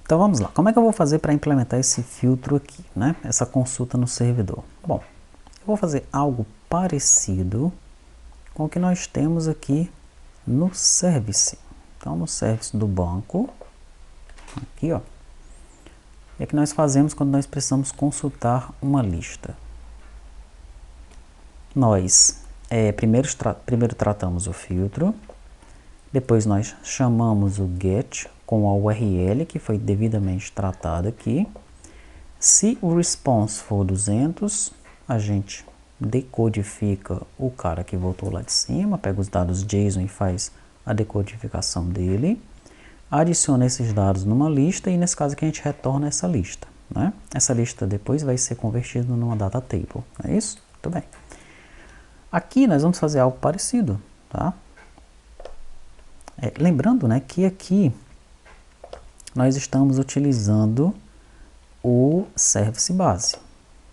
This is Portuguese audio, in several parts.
Então vamos lá, como é que eu vou fazer para implementar esse filtro aqui, né? Essa consulta no servidor. Bom, eu vou fazer algo parecido com o que nós temos aqui no service. Então no service do banco, aqui ó, é que nós fazemos quando nós precisamos consultar uma lista. Nós primeiro tratamos o filtro, depois nós chamamos o get com a URL que foi devidamente tratada aqui. Se o response for 200, a gente decodifica o cara que voltou lá de cima, pega os dados JSON e faz a decodificação dele, adiciona esses dados numa lista e nesse caso aqui a gente retorna essa lista, né? Essa lista depois vai ser convertida numa data table, não é isso? Muito bem. Aqui nós vamos fazer algo parecido, tá? Lembrando, né, que aqui nós estamos utilizando o service base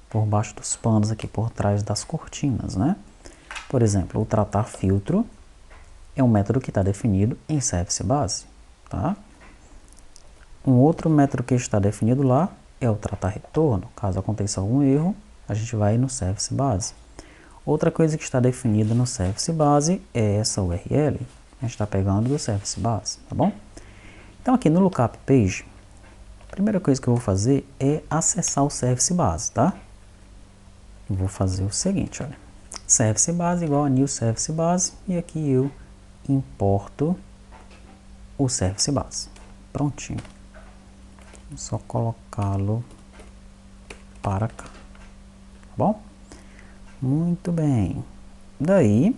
por baixo dos panos aqui, por trás das cortinas, né? Por exemplo, o tratar filtro é um método que está definido em service base, tá? Um outro método que está definido lá é o tratar retorno. Caso aconteça algum erro, a gente vai no service base. Outra coisa que está definida no service base é essa URL. A gente está pegando do service base, tá bom? Então aqui no lookup page, a primeira coisa que eu vou fazer é acessar o service base, tá? Eu vou fazer o seguinte, olha. Service base igual a new service base e aqui eu importo o service base. Prontinho. Vou só colocá-lo para cá, tá bom? Muito bem. Daí,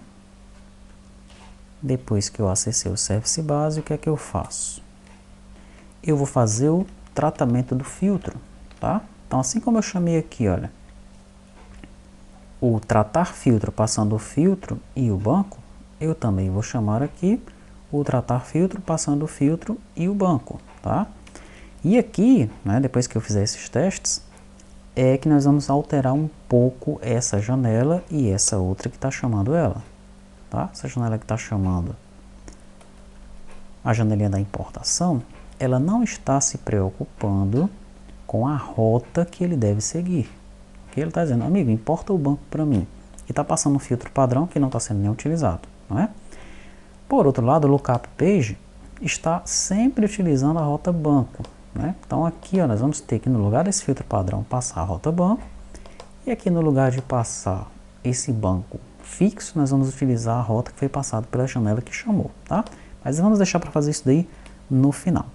depois que eu acessei o service base, o que é que eu faço? Eu vou fazer o tratamento do filtro, tá? Então, assim como eu chamei aqui, olha, o tratar filtro passando o filtro e o banco, eu também vou chamar aqui o tratar filtro passando o filtro e o banco, tá? E aqui, né, depois que eu fizer esses testes, é que nós vamos alterar um pouco essa janela e essa outra que está chamando ela, tá? Essa janela que está chamando a janelinha da importação, ela não está se preocupando com a rota que ele deve seguir. Aqui ele está dizendo, amigo, importa o banco para mim. E está passando um filtro padrão que não está sendo nem utilizado, não é? Por outro lado, o lookup page está sempre utilizando a rota banco, né? Então aqui ó, nós vamos ter que no lugar desse filtro padrão passar a rota banco. E aqui no lugar de passar esse banco fixo, nós vamos utilizar a rota que foi passada pela janela que chamou, tá? Mas vamos deixar para fazer isso daí no final.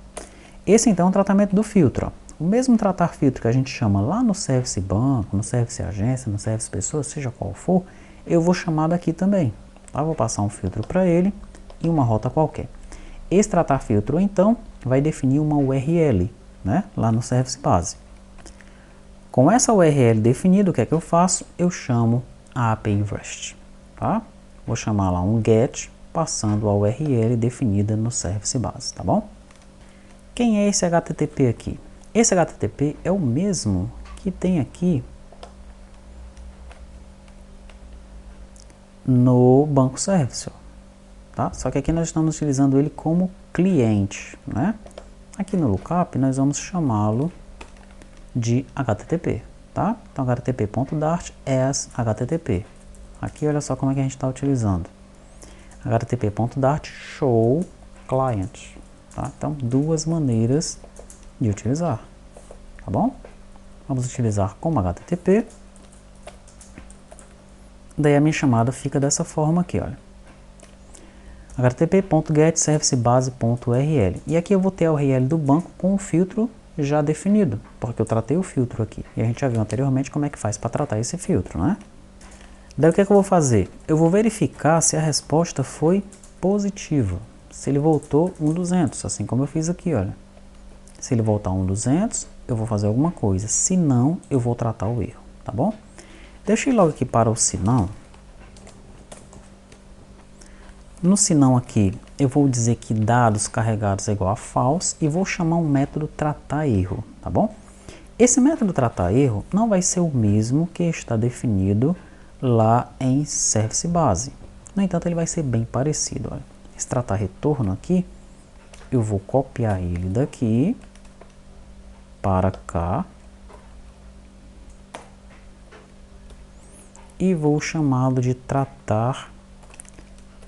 Esse então é o tratamento do filtro, ó. O mesmo tratar filtro que a gente chama lá no service banco, no service agência, no service pessoa, seja qual for, eu vou chamar daqui também, tá? Vou passar um filtro para ele e uma rota qualquer. Esse tratar filtro então vai definir uma URL, né? Lá no service base. Com essa URL definida, o que é que eu faço? Eu chamo a API REST, tá? Vou chamar lá um GET passando a URL definida no service base, tá bom? Quem é esse HTTP aqui? Esse HTTP é o mesmo que tem aqui no banco service, ó, tá? Só que aqui nós estamos utilizando ele como cliente, né? Aqui no lookup nós vamos chamá-lo de HTTP, tá? Então http.dart as HTTP. Aqui olha só como é que a gente está utilizando. http.dart show client, tá? Então duas maneiras de utilizar, tá bom? Vamos utilizar como HTTP. Daí a minha chamada fica dessa forma aqui, olha. http.getServiceBase.url. E aqui eu vou ter a URL do banco com o filtro já definido, porque eu tratei o filtro aqui. E a gente já viu anteriormente como é que faz para tratar esse filtro, né? Daí o que é que eu vou fazer? Eu vou verificar se a resposta foi positiva. Se ele voltou 200, assim como eu fiz aqui, olha. Se ele voltar 200, eu vou fazer alguma coisa. Se não, eu vou tratar o erro, tá bom? Deixa eu ir logo aqui para o se não. No se não aqui, eu vou dizer que dados carregados é igual a false e vou chamar um método tratar erro, tá bom? Esse método tratar erro não vai ser o mesmo que está definido lá em service base. No entanto, ele vai ser bem parecido, olha. Esse tratar retorno aqui, eu vou copiar ele daqui para cá e vou chamá-lo de tratar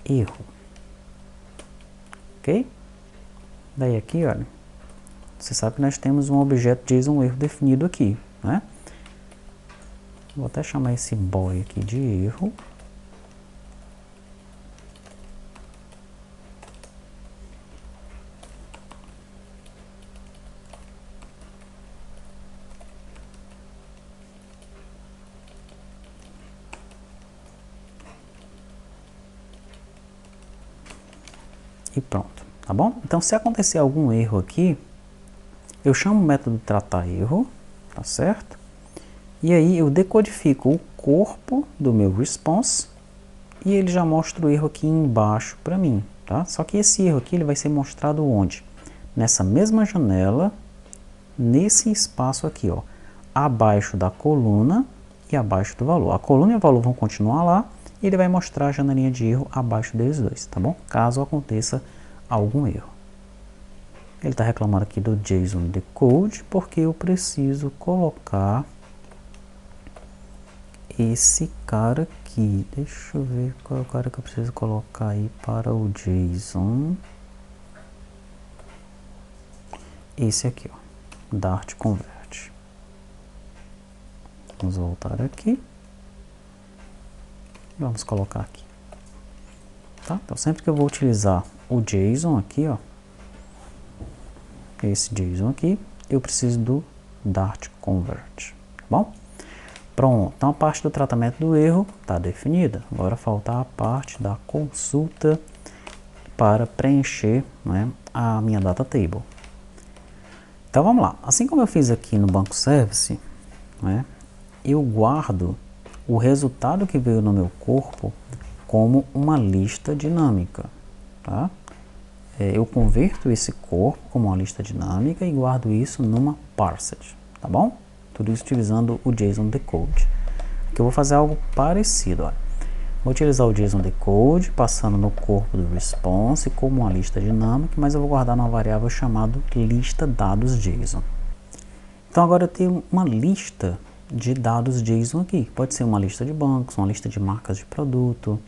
erro, ok? Daí aqui, olha, você sabe que nós temos um objeto JSON erro definido aqui, né? Vou até chamar esse boy aqui de erro. E pronto, tá bom? Então, se acontecer algum erro aqui, eu chamo o método tratar erro, tá certo? E aí eu decodifico o corpo do meu response e ele já mostra o erro aqui embaixo para mim, tá? Só que esse erro aqui ele vai ser mostrado onde? Nessa mesma janela, nesse espaço aqui, ó, abaixo da coluna e abaixo do valor. A coluna e o valor vão continuar lá e ele vai mostrar a janelinha de erro abaixo deles dois, tá bom? Caso aconteça algum erro. Ele está reclamando aqui do JSON decode porque eu preciso colocar esse cara aqui. Deixa eu ver qual é o cara que eu preciso colocar aí para o JSON. Esse aqui, ó, Dart Convert. Vamos voltar aqui. Vamos colocar aqui. Tá? Então, sempre que eu vou utilizar o JSON aqui, ó, esse JSON aqui, eu preciso do Dart Convert, tá bom? Pronto, então a parte do tratamento do erro está definida. Agora falta a parte da consulta para preencher, né, a minha data table. Então vamos lá, assim como eu fiz aqui no banco service, né, eu guardo o resultado que veio no meu corpo como uma lista dinâmica, tá? Eu converto esse corpo como uma lista dinâmica e guardo isso numa parsed, tá bom? Tudo isso utilizando o JSON decode. Aqui eu vou fazer algo parecido, olha. Vou utilizar o JSON decode, passando no corpo do response como uma lista dinâmica, mas eu vou guardar numa variável chamada lista dados JSON. Então agora eu tenho uma lista de dados JSON aqui. Pode ser uma lista de bancos, uma lista de marcas de produto,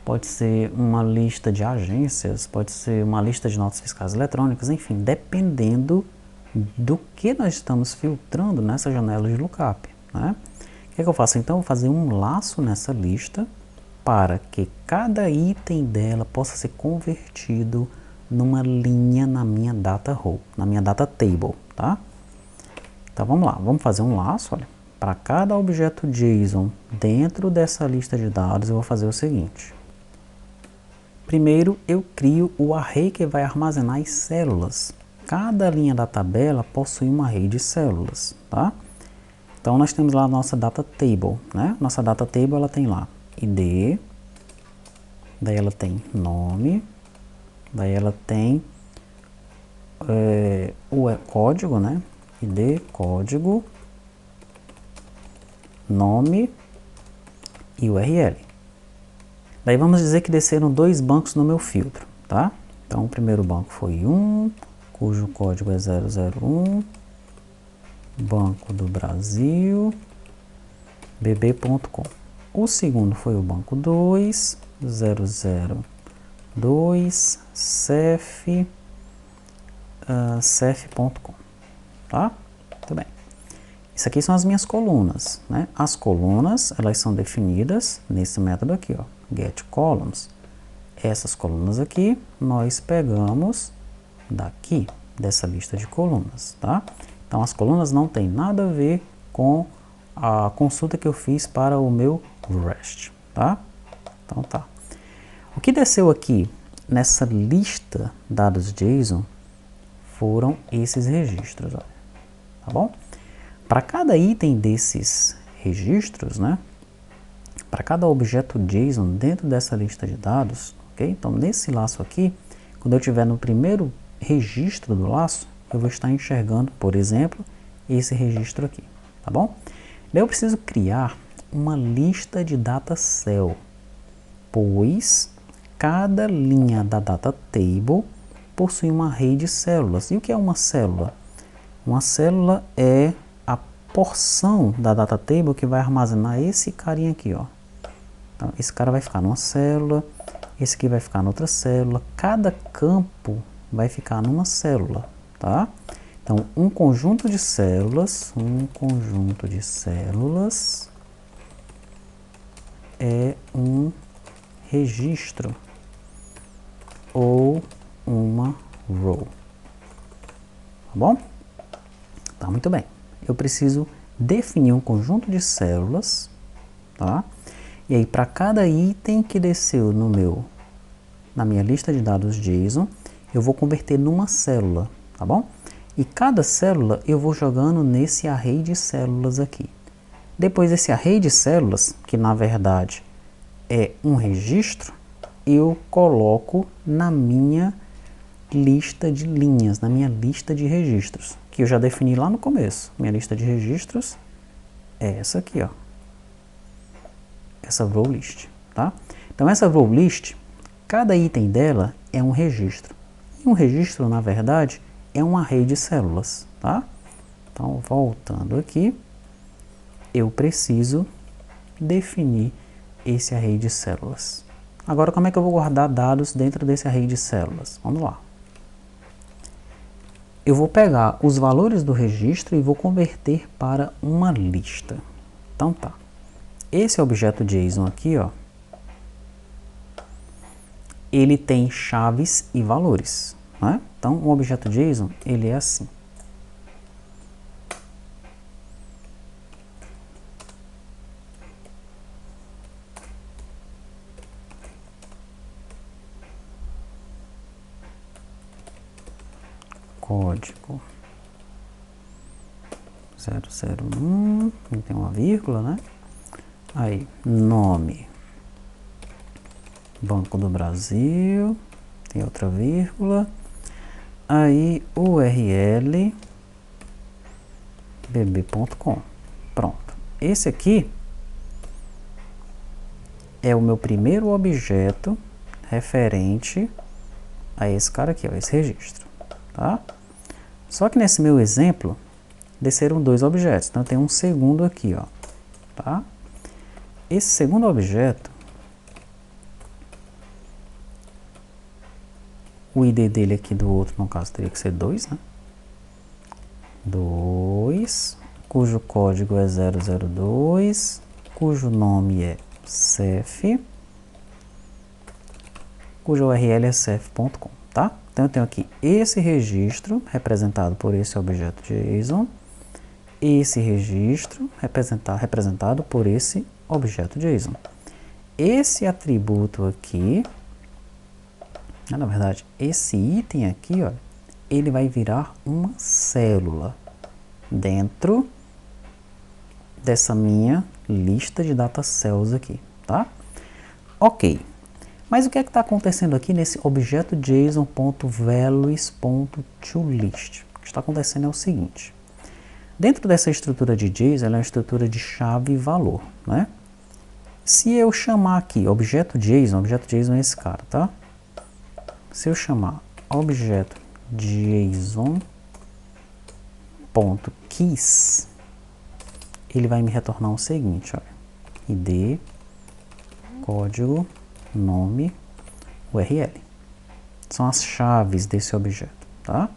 pode ser uma lista de agências, pode ser uma lista de notas fiscais eletrônicas, enfim, dependendo do que nós estamos filtrando nessa janela de lookup, né? O que é que eu faço? Então, eu vou fazer um laço nessa lista para que cada item dela possa ser convertido numa linha na minha data row, na minha data table, tá? Então, vamos lá, vamos fazer um laço, olha. Para cada objeto JSON dentro dessa lista de dados, eu vou fazer o seguinte. Primeiro, eu crio o array que vai armazenar as células. Cada linha da tabela possui um array de células, tá? Então, nós temos lá a nossa data table, né? Nossa data table, ela tem lá ID, daí ela tem nome, daí ela tem o código, né? ID, código, nome e URL. Daí vamos dizer que desceram dois bancos no meu filtro, tá? Então, o primeiro banco foi 1, cujo código é 001, Banco do Brasil, bb.com. O segundo foi o banco 2, 002, cef, cef.com, tá? Muito bem. Isso aqui são as minhas colunas, né? As colunas, elas são definidas nesse método aqui, ó, getColumns. Essas colunas aqui, nós pegamos daqui, dessa lista de colunas, tá? Então, as colunas não tem nada a ver com a consulta que eu fiz para o meu REST, tá? Então, tá. O que desceu aqui nessa lista dados JSON foram esses registros, ó, tá bom? Para cada item desses registros, né? Para cada objeto JSON dentro dessa lista de dados, ok? Então, nesse laço aqui, quando eu estiver no primeiro registro do laço, eu vou estar enxergando, por exemplo, esse registro aqui, tá bom? Daí eu preciso criar uma lista de data cell, pois cada linha da data table possui uma array de células. E o que é uma célula? Uma célula é a porção da data table que vai armazenar esse carinha aqui, ó. Então, esse cara vai ficar numa célula, esse aqui vai ficar noutra célula, cada campo vai ficar numa célula, tá? Então, um conjunto de células é um registro ou uma row, tá bom? Tá, muito bem. Eu preciso definir um conjunto de células, tá? E aí, para cada item que desceu na minha lista de dados JSON, eu vou converter numa célula, tá bom? E cada célula eu vou jogando nesse array de células aqui. Depois desse array de células, que na verdade é um registro, eu coloco na minha lista de linhas, na minha lista de registros, que eu já defini lá no começo. Minha lista de registros é essa aqui, ó. Essa row list, tá? Então essa row list, cada item dela é um registro. E um registro, na verdade, é um array de células, tá? Então, voltando aqui, eu preciso definir esse array de células. Agora, como é que eu vou guardar dados dentro desse array de células? Vamos lá. Eu vou pegar os valores do registro e vou converter para uma lista. Então tá. Esse objeto JSON aqui, ó, ele tem chaves e valores, né? Então, o objeto JSON, ele é assim. Código 001, tem uma vírgula, né? Aí, nome, Banco do Brasil, tem outra vírgula. Aí, URL, bb.com. Pronto. Esse aqui é o meu primeiro objeto referente a esse cara aqui, ó, esse registro, tá? Só que nesse meu exemplo, desceram dois objetos, então tem um segundo aqui, ó, tá? Esse segundo objeto, o ID dele aqui do outro, no caso, teria que ser 2, né? 2, cujo código é 002, cujo nome é cef, cuja URL é cef.com, tá? Então eu tenho aqui esse registro representado por esse objeto JSON, esse registro representado por esse objeto JSON. Esse atributo aqui, na verdade, esse item aqui, ó, ele vai virar uma célula dentro dessa minha lista de data cells aqui, tá? Ok. Mas o que é que está acontecendo aqui nesse objeto JSON.values.toList? O que está acontecendo é o seguinte. Dentro dessa estrutura de JSON, ela é uma estrutura de chave e valor, né? Se eu chamar aqui objeto JSON é esse cara, tá? Se eu chamar objeto JSON.keys, ele vai me retornar o seguinte, olha, ID, código, nome, URL. São as chaves desse objeto, tá?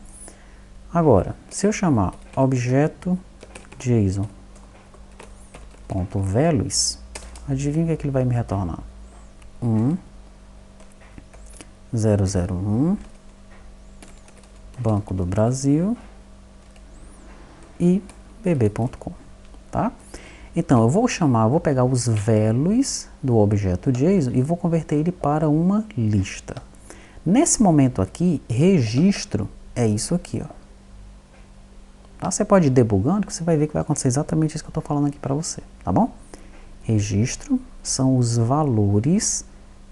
Agora, se eu chamar objeto JSON.values, adivinha o que ele vai me retornar? 001, Banco do Brasil e bb.com, tá? Então, eu vou pegar os values do objeto JSON e vou converter ele para uma lista. Nesse momento aqui, registro é isso aqui, ó. Tá? Você pode ir debugando, que você vai ver que vai acontecer exatamente isso que eu estou falando aqui para você, tá bom? Registro são os valores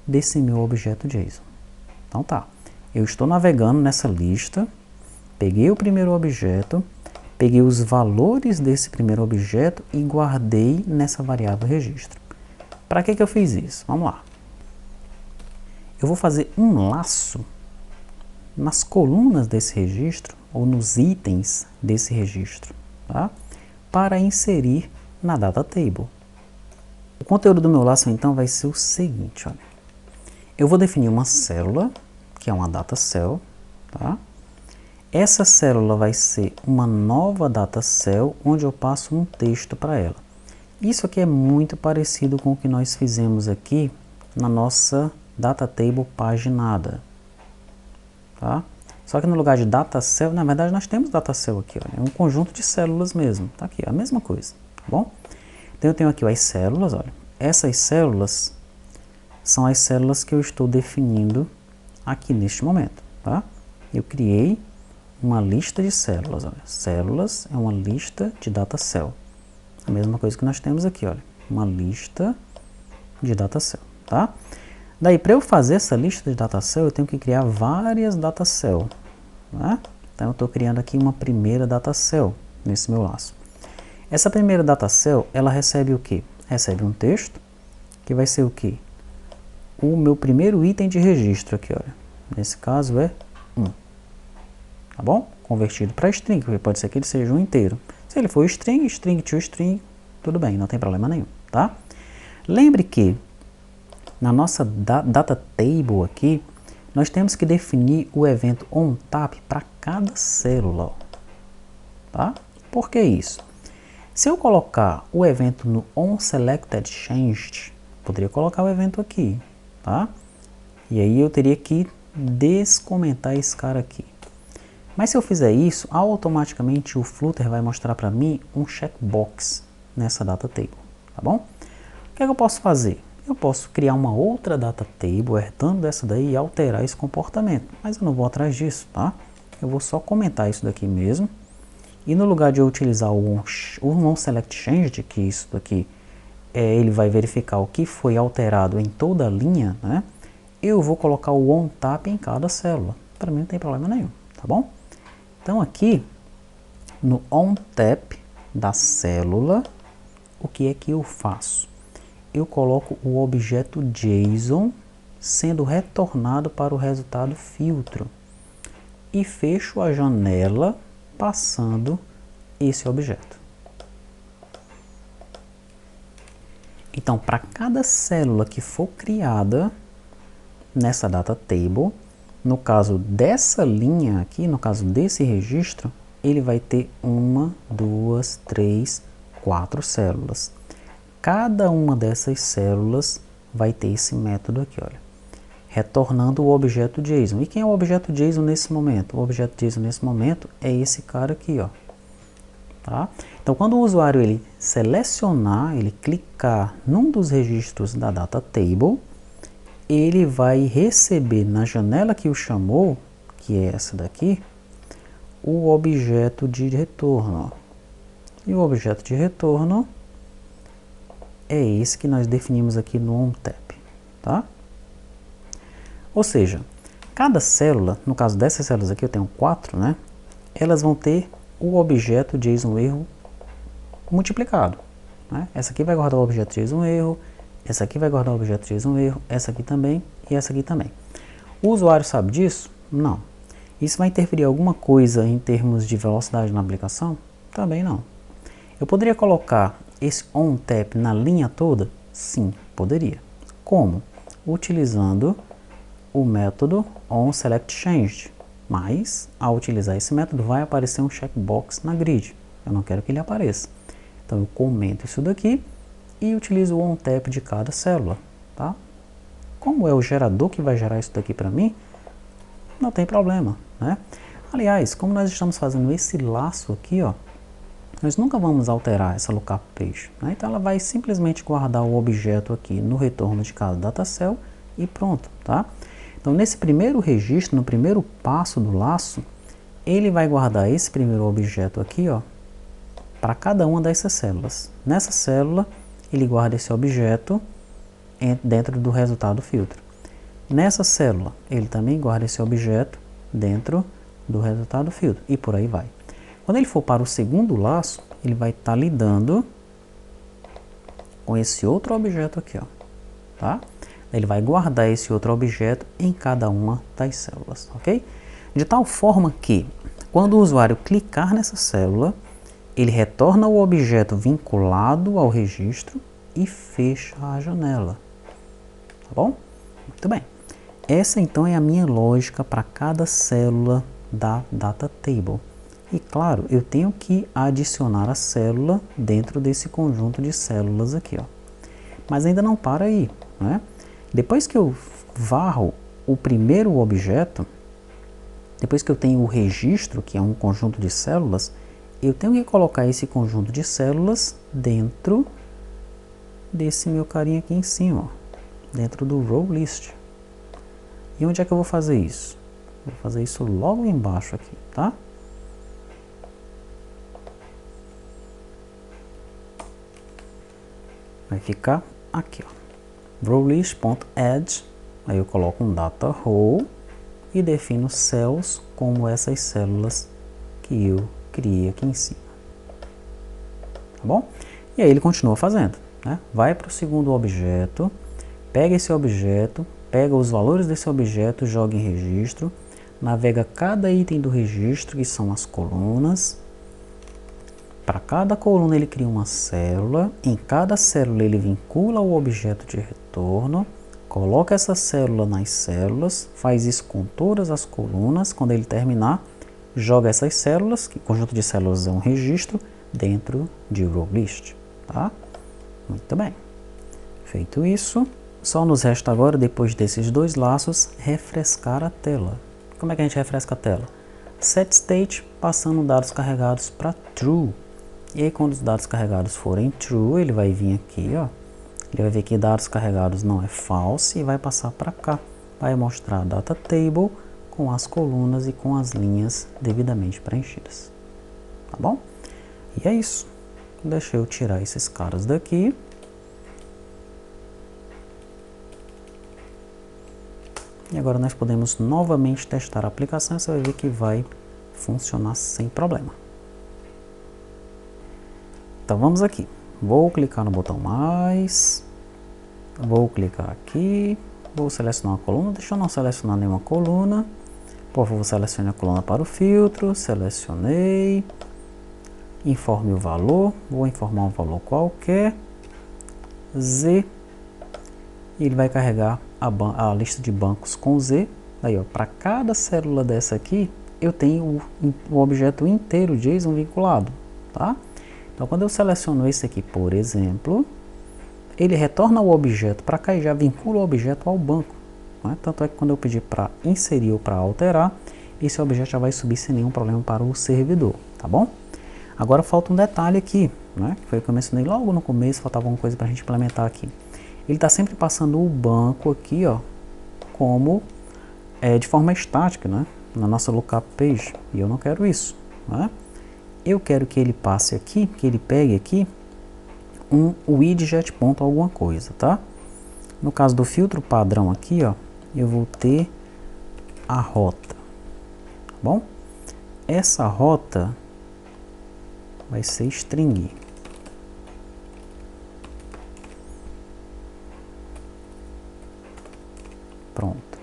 desse meu objeto JSON. Então tá, eu estou navegando nessa lista, peguei o primeiro objeto, peguei os valores desse primeiro objeto e guardei nessa variável registro. Para que eu fiz isso? Vamos lá. Eu vou fazer um laço nas colunas desse registro ou nos itens desse registro, tá? Para inserir na data table. O conteúdo do meu laço então vai ser o seguinte, olha. Eu vou definir uma célula, que é uma data cell, tá? Essa célula vai ser uma nova data cell, onde eu passo um texto para ela. Isso aqui é muito parecido com o que nós fizemos aqui na nossa data table paginada, tá? Só que no lugar de data cell, na verdade nós temos data cell aqui, ó, é um conjunto de células mesmo, tá aqui, a mesma coisa, tá bom? Então eu tenho aqui as células, olha, essas células são as células que eu estou definindo aqui neste momento, tá? Eu criei uma lista de células, olha, células é uma lista de data cell, a mesma coisa que nós temos aqui, olha, uma lista de data cell, tá? Daí, para eu fazer essa lista de data cell, eu tenho que criar várias data cell, né? Então, eu estou criando aqui uma primeira data cell nesse meu laço. Essa primeira data cell, ela recebe o quê? Recebe um texto, que vai ser o quê? O meu primeiro item de registro aqui, olha. Nesse caso é 1. Tá bom? Convertido para string, porque pode ser que ele seja um inteiro. Se ele for string, string to string, tudo bem, não tem problema nenhum, tá? Lembre que na nossa data table aqui, nós temos que definir o evento onTap para cada célula, ó, tá? Por que isso? Se eu colocar o evento no onSelectedChanged, poderia colocar o evento aqui, tá? E aí eu teria que descomentar esse cara aqui. Mas se eu fizer isso, automaticamente o Flutter vai mostrar para mim um checkbox nessa data table, tá bom? O que é que eu posso fazer? Eu posso criar uma outra data table herdando dessa daí e alterar esse comportamento, mas eu não vou atrás disso, tá? Eu vou só comentar isso daqui mesmo. E no lugar de eu utilizar o onSelectChanged, que isso daqui ele vai verificar o que foi alterado em toda a linha, né? Eu vou colocar o onTap em cada célula. Para mim não tem problema nenhum, tá bom? Então aqui no onTap da célula, o que é que eu faço? Eu coloco o objeto JSON sendo retornado para o resultado filtro e fecho a janela passando esse objeto. Então, para cada célula que for criada nessa data table, no caso dessa linha aqui, no caso desse registro, ele vai ter 1, 2, 3, 4 células. Cada uma dessas células vai ter esse método aqui, olha, retornando o objeto JSON. E quem é o objeto JSON nesse momento? O objeto JSON nesse momento é esse cara aqui, ó. Tá? Então, quando o usuário ele selecionar, ele clicar num dos registros da data table, ele vai receber na janela que o chamou, que é essa daqui, o objeto de retorno. Ó. E o objeto de retorno é esse que nós definimos aqui no onTap, tá? Ou seja, cada célula, no caso dessas células aqui, eu tenho 4, né? Elas vão ter o objeto JSON erro multiplicado, né? Essa aqui vai guardar o objeto JSON erro, essa aqui vai guardar o objeto JSON erro, essa aqui também e essa aqui também. O usuário sabe disso? Não. Isso vai interferir alguma coisa em termos de velocidade na aplicação? Também não. Eu poderia colocar esse onTap na linha toda? Sim, poderia. Como? Utilizando o método onSelectChanged. Mas, ao utilizar esse método, vai aparecer um checkbox na grid. Eu não quero que ele apareça. Então, eu comento isso daqui e utilizo o onTap de cada célula. Tá? Como é o gerador que vai gerar isso daqui para mim, não tem problema. Né? Aliás, como nós estamos fazendo esse laço aqui, ó, nós nunca vamos alterar essa lookup page, né? Então ela vai simplesmente guardar o objeto aqui no retorno de cada data cell e pronto, tá? Então nesse primeiro registro, no primeiro passo do laço, ele vai guardar esse primeiro objeto aqui, ó, para cada uma dessas células. Nessa célula, ele guarda esse objeto dentro do resultado filtro. Nessa célula, ele também guarda esse objeto dentro do resultado filtro e por aí vai. Quando ele for para o segundo laço, ele vai estar lidando com esse outro objeto aqui, ó, tá? Ele vai guardar esse outro objeto em cada uma das células, ok? De tal forma que, Quando o usuário clicar nessa célula, ele retorna o objeto vinculado ao registro e fecha a janela. Tá bom? Muito bem. Essa então é a minha lógica para cada célula da Data Table. E claro, eu tenho que adicionar a célula dentro desse conjunto de células aqui, ó. Mas ainda não para aí, né? Depois que eu varro o primeiro objeto, depois que eu tenho o registro, que é um conjunto de células, eu tenho que colocar esse conjunto de células dentro desse meu carinha aqui em cima, ó, dentro do Row List. E onde é que eu vou fazer isso? Vou fazer isso logo embaixo aqui, tá? Vai ficar aqui, ó, rowlist.add, aí eu coloco um data row e defino cells como essas células que eu criei aqui em cima. Tá bom? E aí ele continua fazendo, né? Vai para o segundo objeto, pega esse objeto, pega os valores desse objeto, joga em registro, navega cada item do registro, que são as colunas. Para cada coluna ele cria uma célula, em cada célula ele vincula o objeto de retorno, coloca essa célula nas células, faz isso com todas as colunas. Quando ele terminar, joga essas células, que conjunto de células é um registro, dentro de Row List, tá? Muito bem. Feito isso, só nos resta agora, depois desses dois laços, refrescar a tela. Como é que a gente refresca a tela? setState, passando dados carregados para True. E aí quando os dados carregados forem True, ele vai vir aqui, ó. Ele vai ver que dados carregados não é false e vai passar para cá. Vai mostrar a Data Table com as colunas e com as linhas devidamente preenchidas. Tá bom? E é isso. Deixa eu tirar esses caras daqui. E agora nós podemos novamente testar a aplicação. Você vai ver que vai funcionar sem problema. Então vamos aqui. Vou clicar no botão mais. Vou clicar aqui. Vou selecionar uma coluna. Deixa eu não selecionar nenhuma coluna. Por favor, selecione a coluna para o filtro. Selecionei. Informe o valor. Vou informar um valor qualquer. Z. E ele vai carregar a lista de bancos com Z. Aí, ó, para cada célula dessa aqui, eu tenho o objeto inteiro JSON vinculado, tá? Então, quando eu seleciono esse aqui, por exemplo, ele retorna o objeto para cá e já vincula o objeto ao banco, né? Tanto é que quando eu pedir para inserir ou para alterar, esse objeto já vai subir sem nenhum problema para o servidor, tá bom? Agora falta um detalhe aqui, né? Que foi o que eu mencionei logo no começo, faltava alguma coisa para a gente implementar aqui. Ele está sempre passando o banco aqui, ó, como de forma estática, né? Na nossa lookup page, e eu não quero isso, né? Eu quero que ele passe aqui, que ele pegue aqui um widget ponto alguma coisa, tá? No caso do filtro padrão aqui, ó, eu vou ter a rota, tá bom? Essa rota vai ser string. Pronto.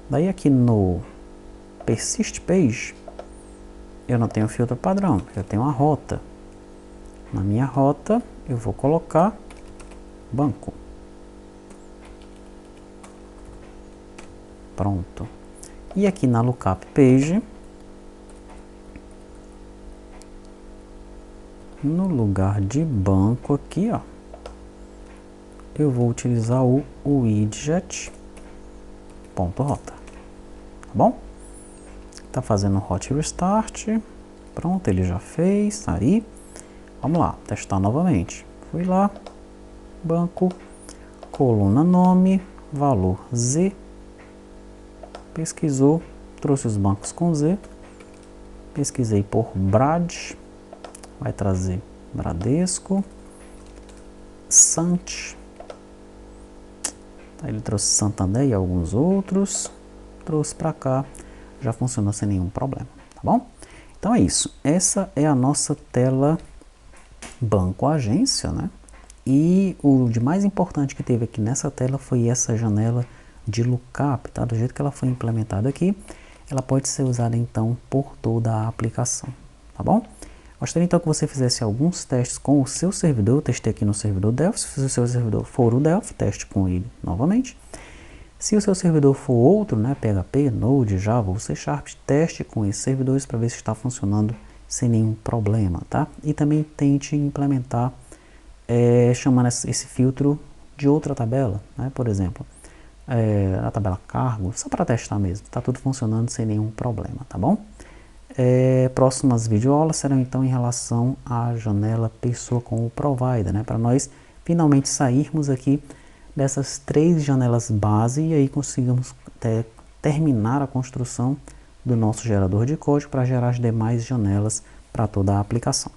Daí aqui no persist page, eu não tenho filtro padrão, eu tenho a rota. Na minha rota, eu vou colocar banco. Pronto. E aqui na lookup page, no lugar de banco aqui, ó, eu vou utilizar o widget.rota. Tá bom? Tá fazendo hot restart. Pronto, ele já fez. Aí, vamos lá, testar novamente. Fui lá, banco, coluna nome, valor Z. Pesquisou, trouxe os bancos com Z. Pesquisei por Brad, vai trazer Bradesco, Sant. Aí ele trouxe Santander e alguns outros. Trouxe para cá. Já funcionou sem nenhum problema, tá bom? Então é isso, essa é a nossa tela banco agência, né? E o de mais importante que teve aqui nessa tela foi essa janela de lookup, tá? Do jeito que ela foi implementada aqui, ela pode ser usada então por toda a aplicação, tá bom? Gostaria então que você fizesse alguns testes com o seu servidor. Eu testei aqui no servidor Delphi. Se o seu servidor for o Delphi, teste com ele novamente. Se o seu servidor for outro, né, PHP, Node, Java ou C#, teste com esses servidores para ver se está funcionando sem nenhum problema, tá? E também tente implementar, chamando esse filtro de outra tabela, né? Por exemplo, a tabela cargo, só para testar mesmo, está tudo funcionando sem nenhum problema, tá bom? Próximas videoaulas serão então em relação à janela pessoa com o provider, né? Para nós finalmente sairmos aqui dessas 3 janelas base e aí consigamos terminar a construção do nosso gerador de código para gerar as demais janelas para toda a aplicação.